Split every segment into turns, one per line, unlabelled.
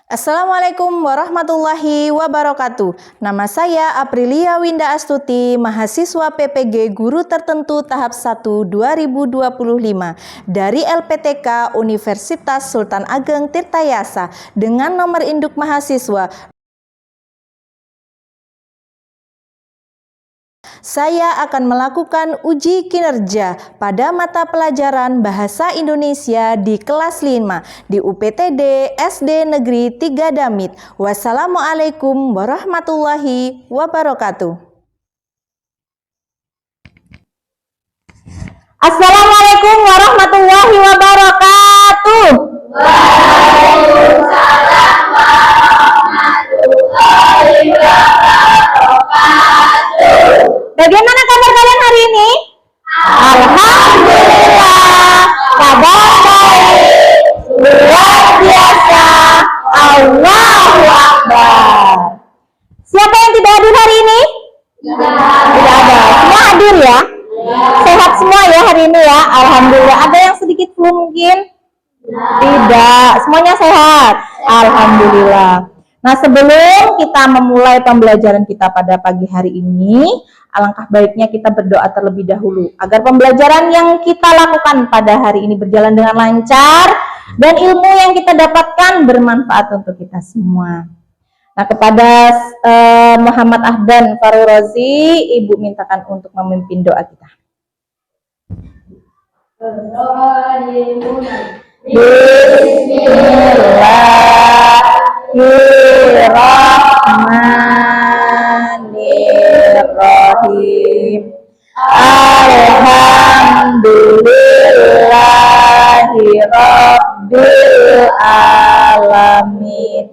Assalamualaikum warahmatullahi wabarakatuh. Nama saya Aprilia Winda Astuti, mahasiswa PPG Guru Tertentu Tahap 1 2025 dari LPTK Universitas Sultan Ageng Tirtayasa dengan nomor induk mahasiswa. Saya akan melakukan uji kinerja pada mata pelajaran Bahasa Indonesia di kelas 5 di UPTD SD Negeri 3 Damit. Wassalamualaikum warahmatullahi wabarakatuh.
Assalamualaikum warahmatullahi wabarakatuh.
Waalaikumsalam warahmatullahi wabarakatuh.
Bagaimana kabar kalian hari ini? Alhamdulillah, kabar baik, luar biasa, Allahu Akbar. Siapa yang tidak hadir hari ini? Tidak ada. Semua hadir ya? Sehat semua ya hari ini ya? Alhamdulillah. Ada yang sedikit flu mungkin? Tidak. Semuanya sehat? Alhamdulillah. Nah, sebelum kita memulai pembelajaran kita pada pagi hari ini, alangkah baiknya kita berdoa terlebih dahulu agar pembelajaran yang kita lakukan pada hari ini berjalan dengan lancar dan ilmu yang kita dapatkan bermanfaat untuk kita semua. Nah, kepada Muhammad Ahdan Farul Rozi, Ibu mintakan untuk memimpin doa kita. Bismillahirrahmanirrahim. Alhamdulillahirabbil alamin.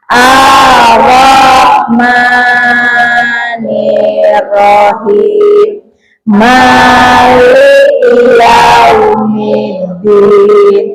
Ar-Rahmanirrahim. Maliki yaumiddin.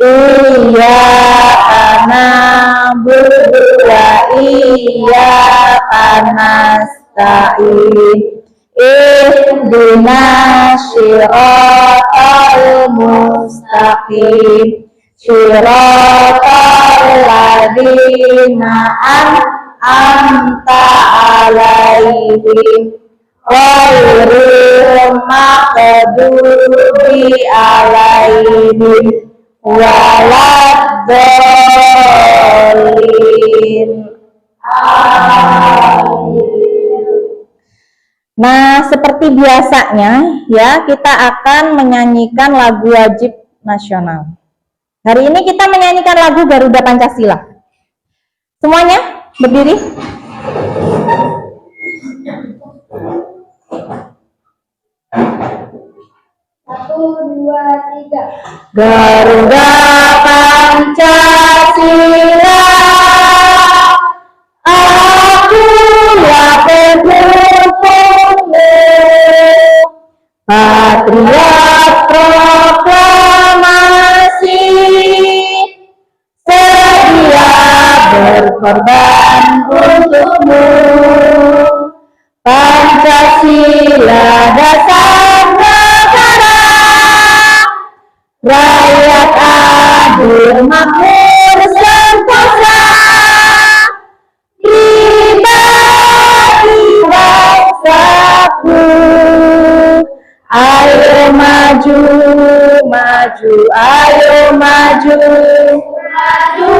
Iyyaka na'budu wa iyyaka nasta'in. Ihdinas siratal mustaqim. Siratal ladzina an'amta 'alaihim ghairil maghdubi 'alaihim waladdallin. Nah, seperti biasanya ya, kita akan menyanyikan lagu wajib nasional. Hari ini kita menyanyikan lagu Garuda Pancasila. Semuanya berdiri.
Satu, dua, tiga.
Garuda Pancasila, akulah pendukungmu, patriot proklamasi, sedia berkorban untukmu. Pancasila dasar negara, rakyat adil makmur sentosa, pribadi bangsaku. Ayo maju, maju, ayo maju, maju,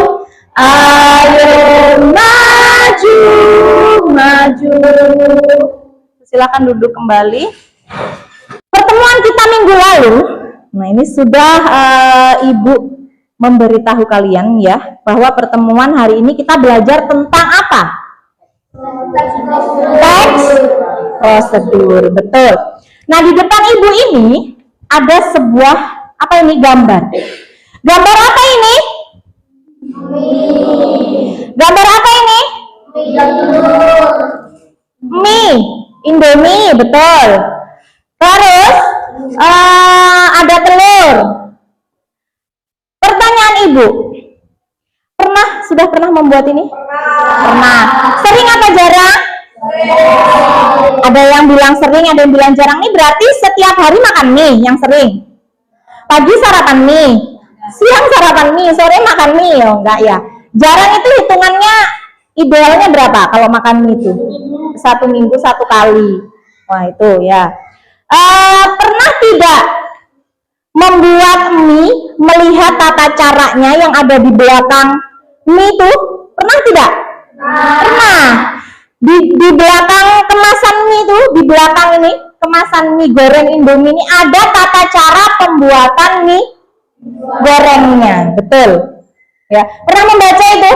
ayo maju, maju. Silakan duduk kembali. Pertemuan kita minggu lalu, nah ini sudah Ibu memberitahu kalian ya, bahwa pertemuan hari ini kita belajar tentang apa? Teks prosedur, betul. Nah, di depan Ibu ini ada sebuah, apa ini, gambar. Gambar apa ini? Gambar apa ini? Mie, Indomie, betul. Terus ada telur. Pertanyaan Ibu, sudah pernah membuat ini? Pernah. Sering apa jarang? Ada yang bilang sering, ada yang bilang jarang. Ini berarti setiap hari makan mie yang sering. Pagi sarapan mie, siang sarapan mie, sore makan mie, oh enggak ya. Jarang itu hitungannya idealnya berapa kalau makan mie itu? 1 minggu 1 kali. Wah itu ya. Pernah tidak membuat mie, melihat tata caranya yang ada di belakang mie itu? Pernah tidak? Pernah. Di belakang kemasan mie itu, di belakang ini kemasan mie goreng Indomie ini ada tata cara pembuatan mie gorengnya, betul? Ya, pernah membaca itu?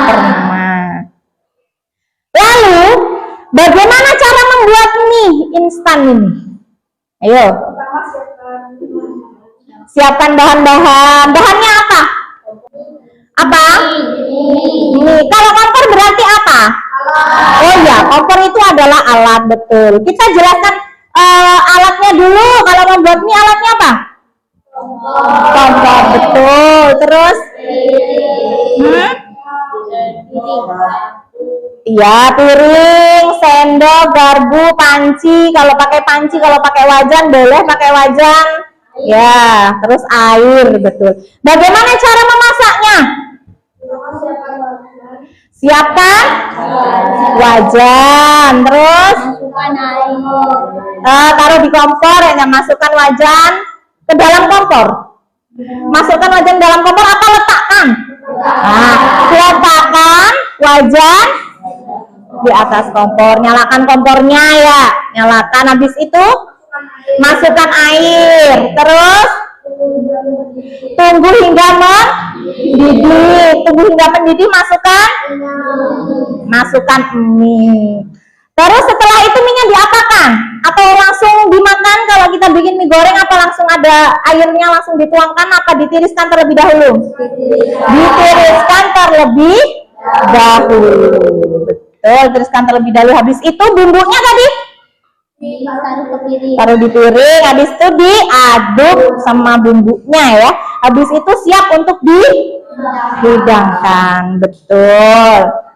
Pernah. Lalu, bagaimana cara membuat mie instan ini? Ayo. Siapkan bahan-bahan. Bahannya apa? Apa? Mie. Kalau kompor berarti apa? Oh ya, kompor itu adalah alat, betul. Kita jelaskan alatnya dulu. Kalau membuat mie alatnya apa? Kompor, betul. Terus? Iya, piring, sendok, garpu, panci. Kalau pakai panci, kalau pakai wajan boleh pakai wajan. Ya, terus air, betul. Bagaimana cara memasaknya? Siapkan wajan, terus taruh di kompor, ya, masukkan wajan ke dalam kompor. Masukkan wajan dalam kompor atau letakkan? Nah, letakkan wajan di atas kompor, nyalakan kompornya ya, nyalakan. Habis itu masukkan air, terus tunggu hingga mendidih. Tunggu hingga mendidih, masukkan mie. Terus setelah itu mie-nya diapakan? Atau langsung dimakan? Kalau kita bikin mie goreng, apa langsung ada airnya langsung dituangkan? Apa ditiriskan terlebih dahulu? Ditiriskan terlebih dahulu. Betul, tiriskan terlebih dahulu. Habis itu bumbunya tadi taruh di piring. Habis itu diaduk sama bumbunya ya. Habis itu siap untuk dihidangkan. Betul.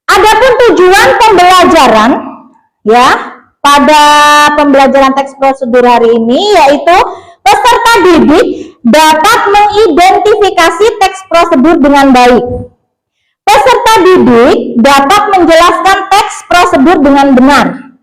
Adapun tujuan pembelajaran ya pada pembelajaran teks prosedur hari ini yaitu peserta didik dapat mengidentifikasi teks prosedur dengan baik. Peserta didik dapat menjelaskan teks prosedur dengan benar.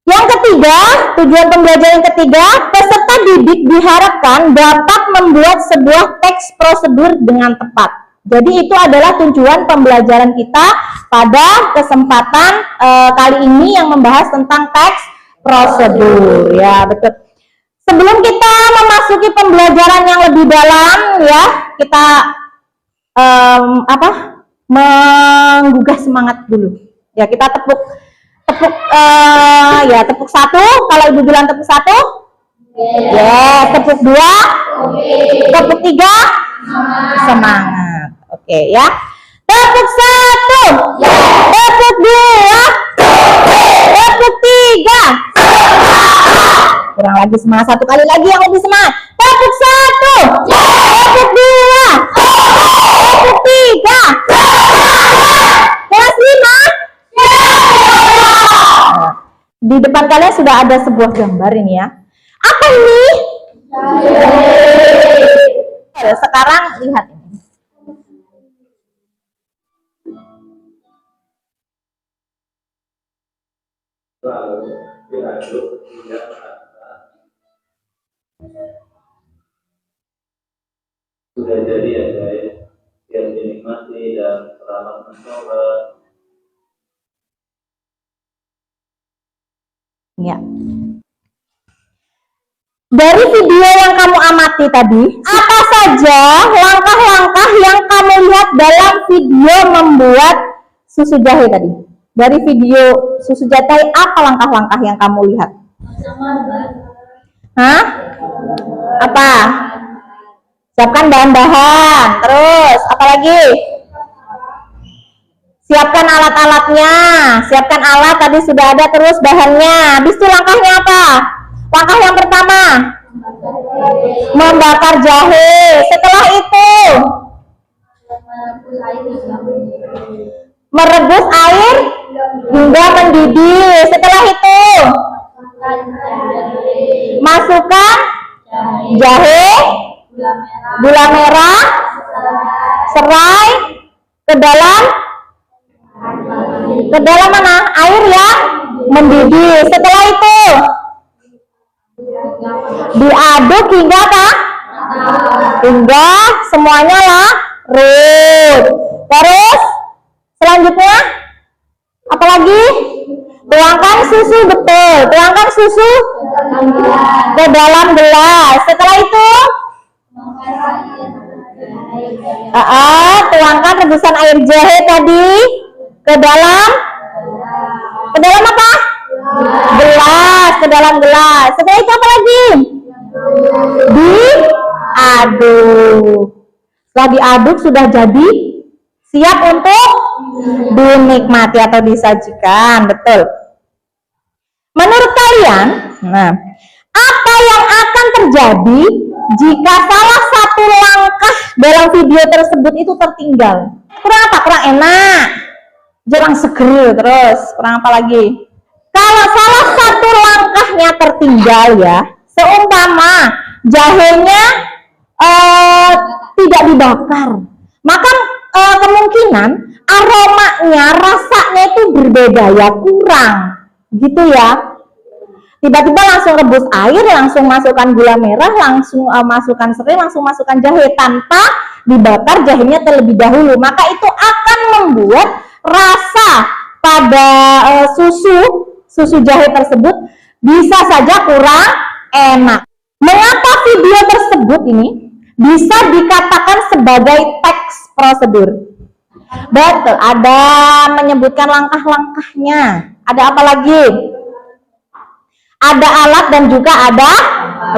Yang ketiga, tujuan pembelajaran yang ketiga, peserta didik diharapkan dapat membuat sebuah teks prosedur dengan tepat. Jadi itu adalah tujuan pembelajaran kita pada kesempatan kali ini yang membahas tentang teks prosedur. Ya, betul. Sebelum kita memasuki pembelajaran yang lebih dalam, ya, kita menggugah semangat dulu. Ya, kita tepuk satu. Kalau ibu bilang tepuk satu, ya, tepuk dua, tepuk tiga, semangat. Oke, ya. Tepuk satu, tepuk dua, tepuk tiga. Kurang lagi semangat, satu kali lagi yang lebih semangat. Tepuk satu, tepuk dua, tepuk tiga. Kelas 5. Di depan kalian sudah ada sebuah gambar ini ya. Apa ini? Sekarang lihat ini.
Sudah jadi ya guys, yang dinikmati dan selamat mencoba.
Ya. Dari video yang kamu amati tadi, apa saja langkah-langkah yang kamu lihat dalam video membuat susu jahe tadi? Dari video susu jahe, apa langkah-langkah yang kamu lihat? Hah? Apa? Siapkan bahan-bahan. Terus, apa lagi? Siapkan alat-alatnya. Siapkan alat, tadi sudah ada, terus bahannya. Habis itu langkahnya apa? Langkah yang pertama, membakar jahe. Setelah itu, merebus air hingga mendidih. Setelah itu, masukkan jahe, gula merah, serai ke dalam mana? Air yang mendidih. Setelah itu diaduk hingga apa? Hingga semuanya larut. Terus selanjutnya apa lagi? Tuangkan susu, betul. Tuangkan susu ke dalam gelas. Setelah itu tuangkan rebusan air jahe tadi ke dalam apa? Gelas, ke dalam gelas. Setelah itu apa lagi? Diaduk. Setelah diaduk sudah jadi siap untuk dinikmati atau disajikan. Betul. Menurut kalian, apa yang akan terjadi jika salah satu langkah dalam video tersebut itu tertinggal? Kurang apa? Kurang enak, kurang seger, terus kurang apa lagi? Kalau salah satu langkahnya tertinggal ya, seumpama jahenya tidak dibakar, maka kemungkinan aromanya, rasanya itu berbeda ya, kurang gitu ya. Tiba-tiba langsung rebus air, langsung masukkan gula merah, langsung masukkan serai, langsung masukkan jahe tanpa dibakar jahenya terlebih dahulu, maka itu akan membuat rasa pada susu jahe tersebut bisa saja kurang enak. Mengapa video tersebut ini bisa dikatakan sebagai teks prosedur? Betul, ada menyebutkan langkah-langkahnya. Ada apa lagi? Ada alat dan juga ada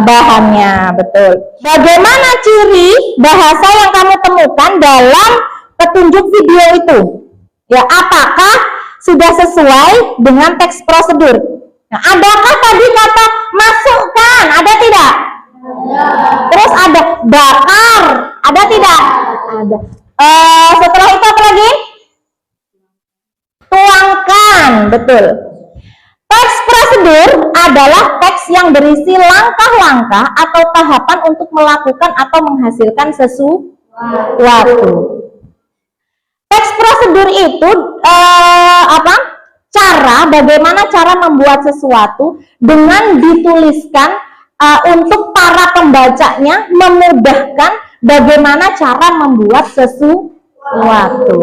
bahannya, betul. Bagaimana ciri bahasa yang kamu temukan dalam petunjuk video itu? Ya, apakah sudah sesuai dengan teks prosedur? Nah, adakah tadi kata masukkan? Ada tidak? Terus ada bakar? Ada tidak? Ada. Setelah itu apa lagi? Tuangkan, betul. Teks prosedur adalah teks yang berisi langkah-langkah atau tahapan untuk melakukan atau menghasilkan sesuatu. Teks prosedur itu bagaimana cara membuat sesuatu dengan dituliskan untuk para pembacanya, memudahkan bagaimana cara membuat sesuatu.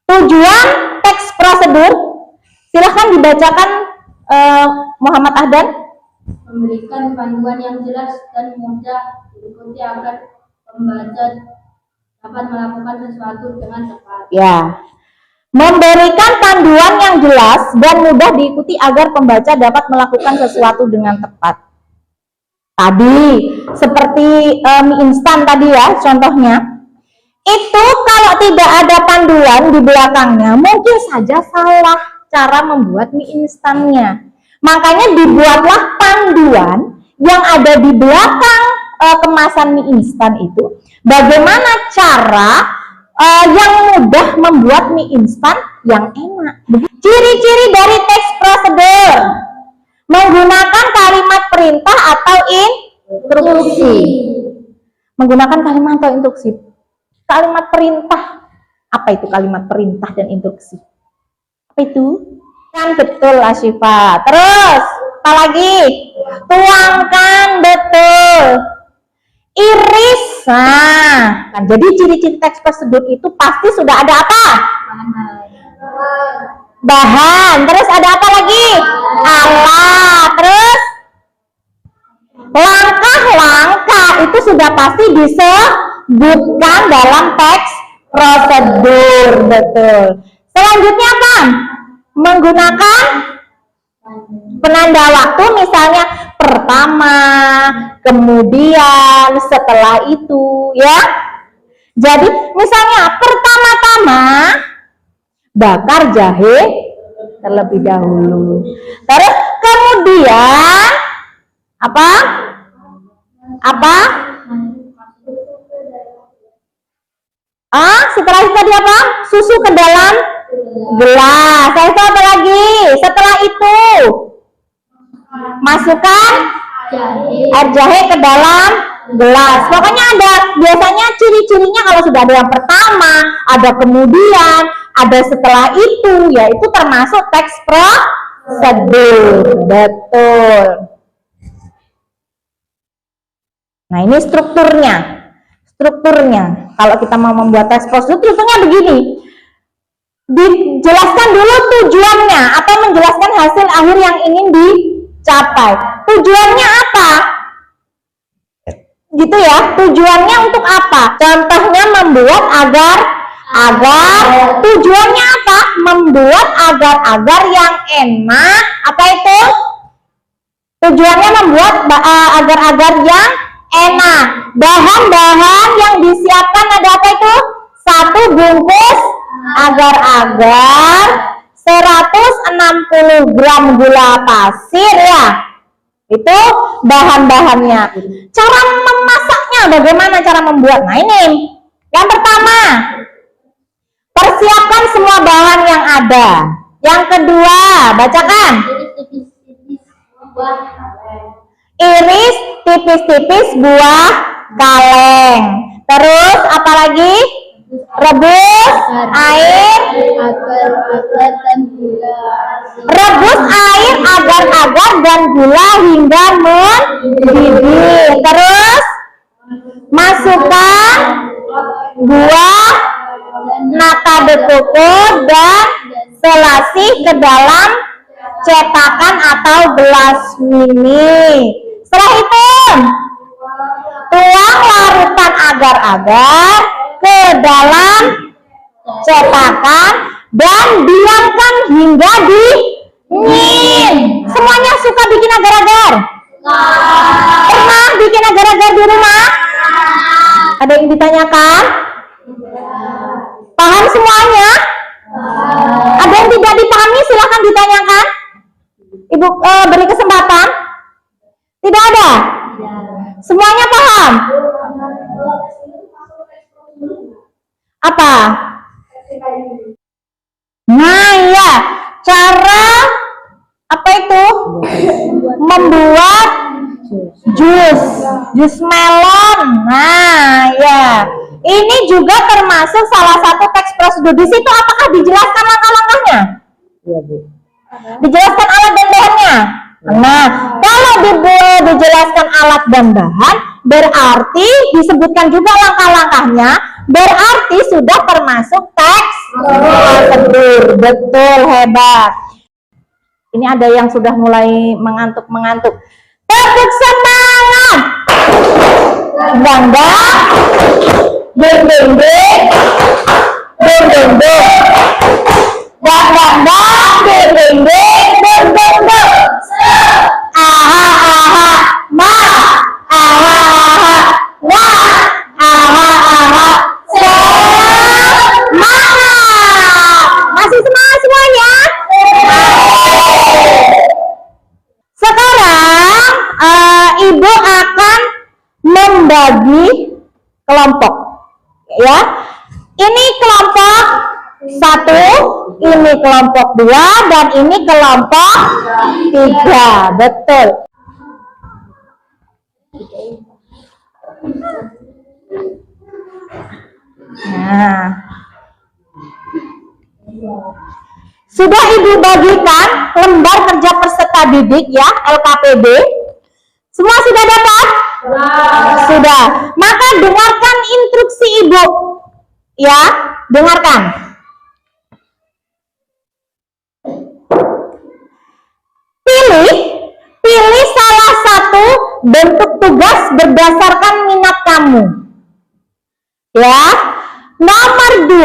Tujuan teks prosedur, silahkan dibacakan Muhammad Ahdan.
Memberikan panduan yang jelas dan mudah diikuti agar pembaca dapat melakukan sesuatu dengan tepat.
Ya, memberikan panduan yang jelas dan mudah diikuti agar pembaca dapat melakukan sesuatu dengan tepat. Tadi seperti mie instan tadi ya, contohnya. Itu kalau tidak ada panduan di belakangnya, mungkin saja salah cara membuat mie instannya. Makanya dibuatlah panduan yang ada di belakang kemasan mie instan itu. Bagaimana cara yang mudah membuat mie instan yang enak. Ciri-ciri dari teks prosedur: menggunakan kalimat perintah atau instruksi. Menggunakan kalimat atau instruksi. Kalimat perintah. Apa itu kalimat perintah dan instruksi? Apa itu? Kan betul, Asyifa. Terus apa lagi? Tuangkan, betul. Iris. Nah, kan jadi ciri-ciri teks prosedur itu pasti sudah ada apa? Bahan. Terus ada apa lagi? Alat. Terus langkah-langkah itu sudah pasti disebutkan dalam teks prosedur, betul. Selanjutnya apa? Menggunakan penanda waktu, misalnya pertama, kemudian, setelah itu, ya. Jadi misalnya pertama-tama bakar jahe terlebih dahulu. Terus kemudian apa? Setelah itu tadi apa? Susu ke dalam gelas. Setelah itu apa lagi? Setelah itu masukkan Air jahe ke dalam gelas. Pokoknya ada biasanya ciri-cirinya kalau sudah ada yang pertama, ada kemudian, ada setelah itu, yaitu termasuk teks prosedur. Betul. Nah, ini strukturnya. Kalau kita mau membuat teks prosedur, strukturnya begini. Dijelaskan dulu tujuannya atau menjelaskan hasil akhir yang ingin dicapai. Tujuannya apa? Gitu ya, tujuannya untuk apa? Contohnya membuat agar tujuannya apa? Membuat agar yang enak. Apa itu? Tujuannya membuat agar yang enak. Bahan-bahan yang disiapkan ada apa itu? 1 bungkus agar-agar, 160 gram gula pasir ya. Itu bahan-bahannya. Cara memasaknya bagaimana cara membuat? Nah, ini. Yang pertama, persiapkan semua bahan yang ada. Yang kedua, bacakan. Iris tipis-tipis buah kaleng. Terus apa lagi? Rebus air rebus air agar-agar dan gula hingga mendidih. Terus masukkan buah nata de coco dan selasih ke dalam cetakan atau gelas mini. Setelah itu tuang larutan agar-agar ke dalam cetakan dan diamkan hingga dingin. Semuanya suka bikin agar-agar? Pernah bikin agar-agar di rumah? Ada yang ditanyakan? Paham semuanya? Ada yang tidak dipahami? Silahkan ditanyakan. Ibu beri kesempatan. Tidak ada? Semuanya paham? Apa? Nah ya, cara apa itu? Membuat jus melon. Nah ya, ini juga termasuk salah satu teks prosedur. Di situ apakah dijelaskan langkah-langkahnya? Iya, Bu. Dijelaskan alat dan bahannya. Nah, kalau dijelaskan alat dan bahan, berarti disebutkan juga langkah-langkahnya, berarti sudah termasuk teks prosedur. Betul, hebat. Ini ada yang sudah mulai mengantuk-mengantuk. Tepuk semangat. Bangga. Ding ding ding. Ding ding ding. Dang dang dang. Ding ding ding. Ding ding ding. Aha aha. Ma. Aha aha. Wa. Aha aha. Semangat. Masih semangat semuanya? Sekarang Ibu akan membagi kelompok ya. Ini kelompok 1, ini kelompok 2, dan ini kelompok 3. Betul. Nah, sudah Ibu bagikan lembar kerja peserta didik ya, LKPD. Semua sudah dapat? Sudah. Maka dengarkan instruksi Ibu. Ya, dengarkan. Pilih salah satu bentuk tugas berdasarkan minat kamu. Ya. Nomor 2,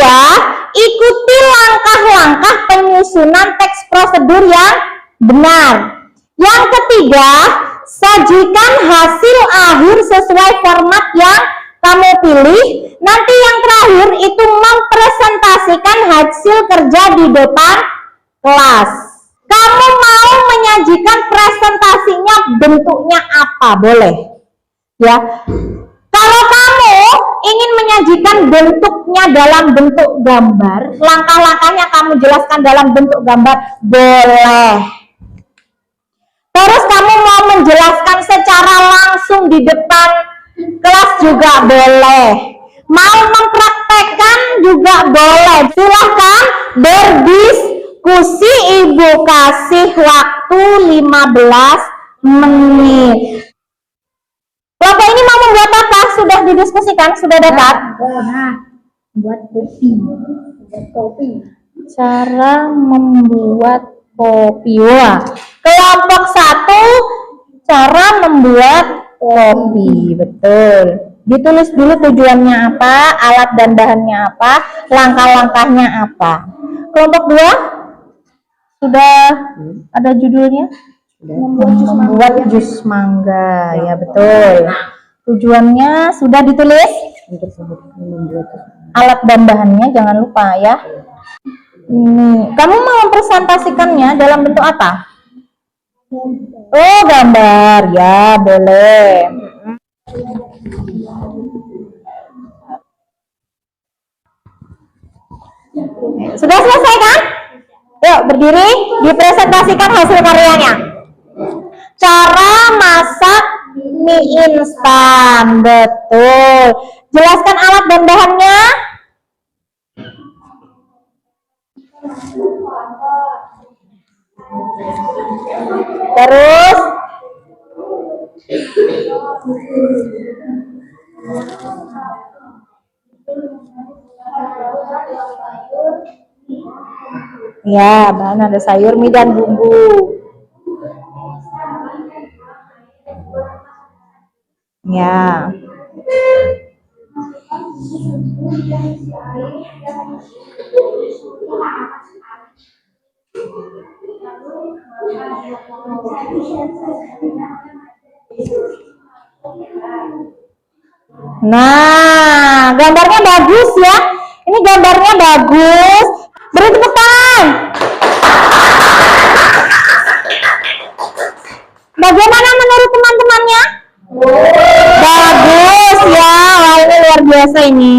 ikuti langkah-langkah penyusunan teks prosedur yang benar. Yang ketiga, sajikan hasil akhir sesuai format yang kamu pilih. Nanti yang terakhir itu mempresentasikan hasil kerja di depan kelas. Kamu mau menyajikan presentasinya bentuknya apa? Boleh. Ya. Kalau kamu ingin menyajikan bentuknya dalam bentuk gambar, langkah-langkahnya kamu jelaskan dalam bentuk gambar, boleh. Terus kamu mau menjelaskan secara langsung di depan kelas juga boleh. Mau mempraktekkan juga boleh. Silahkan berdiskusi, Ibu kasih waktu 15 menit. Kelompok ini mau membuat apa? Sudah didiskusikan? Sudah dapat?
Buat kopi.
Cara membuat kopi. Wah. Kelompok 1 cara membuat kopi. Betul. Ditulis dulu tujuannya apa, alat dan bahannya apa, langkah-langkahnya apa. Kelompok 2 sudah ada judulnya? Membuat jus mangga. Ya betul. Tujuannya sudah ditulis? Alat dan bahannya jangan lupa ya. Ini, kamu mau mempresentasikannya dalam bentuk apa? Oh, gambar. Ya, boleh. Sudah selesai kan? Yuk, berdiri, dipresentasikan hasil karyanya. Cara masak mie instan. Betul. Jelaskan alat dan bahannya. Terus ya, bahan ada sayur, mie dan bumbu. Ya. Nah, gambarnya bagus ya. Ini gambarnya bagus. Beri tepuk tangan. Bagaimana menurut teman-temannya? Bagus ya. Wah, ini luar biasa ini.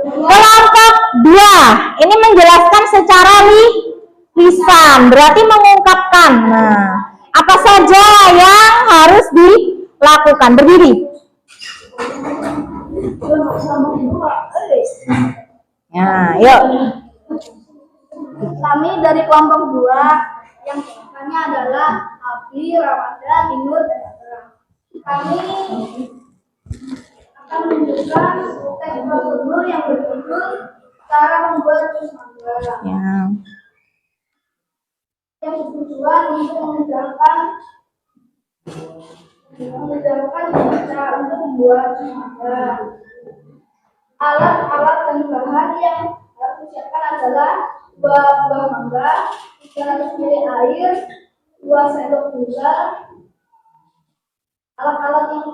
Kelompok 2 ini menjelaskan secara lisan, berarti mengungkapkan. Nah, apa saja yang harus dilakukan? Berdiri. Nah, yuk.
Kami dari kelompok 2 yang pesertanya adalah Abi, Rawanda, Inur, dan Azra. Kami akan menunjukkan teks prosedur yang berjudul cara membuat jus mangga.
Ya.
Yang bertujuan untuk mengajarkan cara untuk membuat jus mangga. Alat-alat dan bahan yang harus disiapkan adalah buah mangga, 300 ml air, 2 sendok gula. Alat-alat yang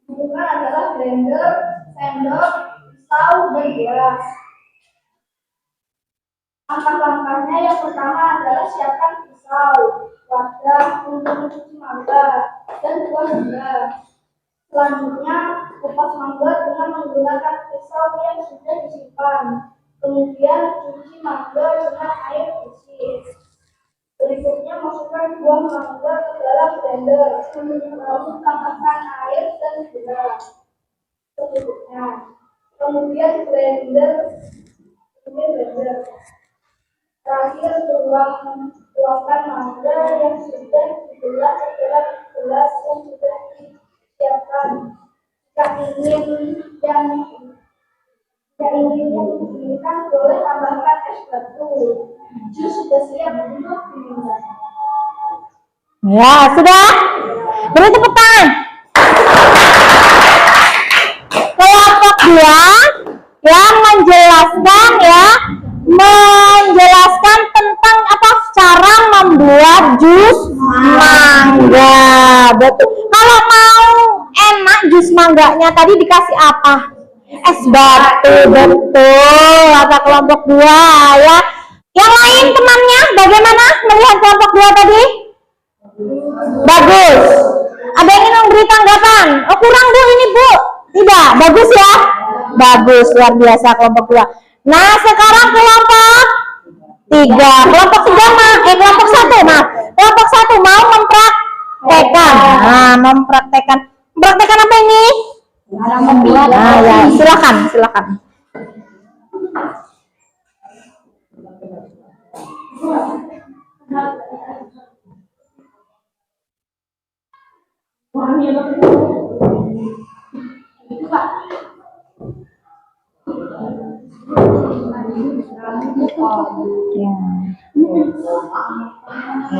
dibutuhkan adalah blender, sendok, pisau, dan gelas. Langkah-langkahnya yang pertama adalah siapkan pisau, wadah untuk mencuci mangga, dan buah mangga. Selanjutnya, kupas mangga dengan menggunakan pisau yang sudah disimpan. Kemudian, cuci mangga dengan air bersih. Berikutnya, masukkan buah mangga ke dalam blender. Lalu tambahkan air dan gula secukupnya. Kemudian blender. Terakhir, tuangkan mangga yang sudah dibelah ke dalam gelas yang sudah disiapkan. Jika ingin diinginkan, boleh tambahkan es batu. Jus sudah siap untuk diminum.
Ya, sudah? Beri tepuk tangan. Kelompok 2 yang menjelaskan tentang apa cara membuat jus mangga. Betul. Kalau mau enak jus mangganya tadi dikasih apa? Es batu. Betul. Kata kelompok 2 ya. Yang lain temannya bagaimana melihat kelompok 2 tadi? Bagus. Ada yang ingin memberi tanggapan? Oh, kurang Bu ini Bu. Tidak, bagus ya. Bagus, luar biasa kelompok 2. Nah, sekarang kelompok 3. Kelompok 1 mau mempraktikkan mempraktekkan apa ini? Nah, ya, silakan.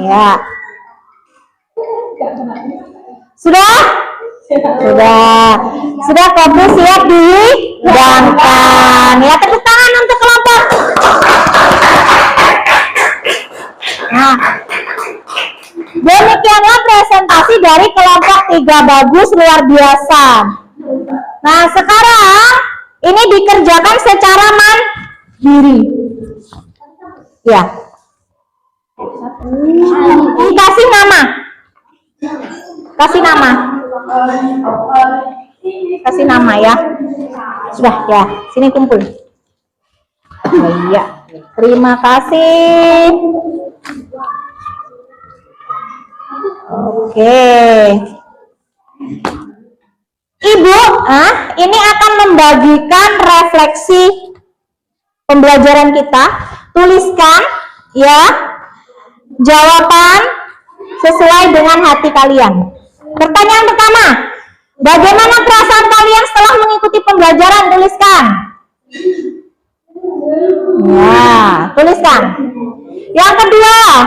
Ya. Sudah? Sudah kamu siap dihidangkan. Ya, tepuk tangan untuk kelompok. Nah, demikianlah presentasi dari kelompok 3 bagus luar biasa. Nah, sekarang ini dikerjakan secara mandiri. Ya. Kasih nama. Kasih nama ya. Sudah ya, sini kumpul. Oh iya. Terima kasih. Oke. Ibu, ini akan membagikan refleksi pembelajaran kita. Tuliskan ya jawaban sesuai dengan hati kalian. Pertanyaan pertama, bagaimana perasaan kalian setelah mengikuti pembelajaran? Tuliskan. Ya, tuliskan. Yang kedua,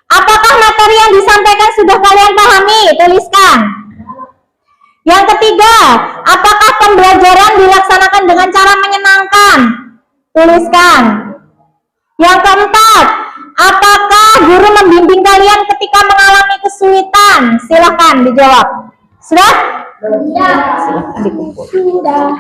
apakah materi yang disampaikan sudah kalian pahami? Tuliskan. Yang ketiga, apakah pembelajaran dilaksanakan dengan cara menyenangkan? Tuliskan. Yang keempat, apakah guru membimbing kalian ketika mengalami kesulitan? Silakan dijawab. Sudah?
Ya.
Silakan dikumpul.
Sudah.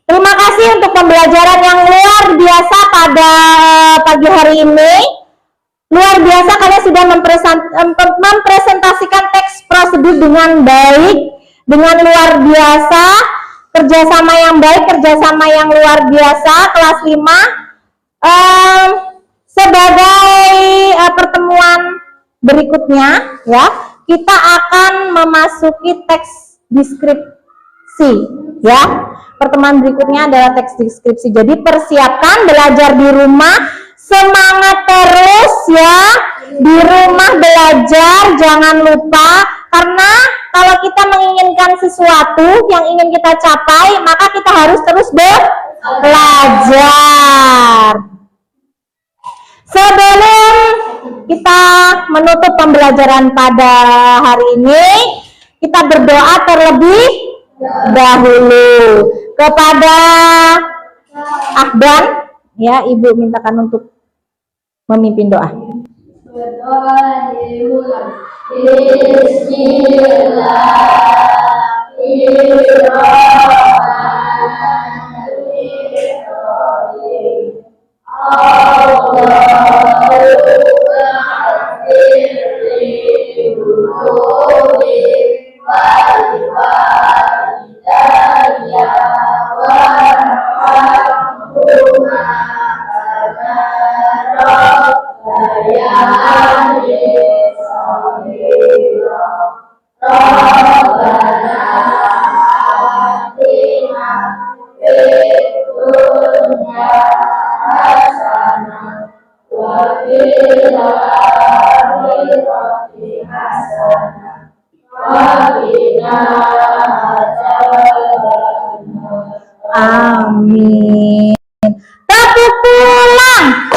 Terima kasih untuk pembelajaran yang luar biasa pada pagi hari ini. Luar biasa kalian sudah mempresentasikan teks prosedur dengan baik, dengan luar biasa, kerjasama yang baik, kerjasama yang luar biasa, kelas 5. Sebagai pertemuan berikutnya, ya, kita akan memasuki teks deskripsi, ya. Pertemuan berikutnya adalah teks deskripsi. Jadi persiapkan belajar di rumah, semangat terus ya, di rumah belajar, jangan lupa, karena kalau kita menginginkan sesuatu yang ingin kita capai, maka kita harus terus belajar. Sebelum kita menutup pembelajaran pada hari ini, kita berdoa terlebih dahulu kepada Ahdan, ya, Ibu mintakan untuk memimpin doa. Amin. Tepuk pulang.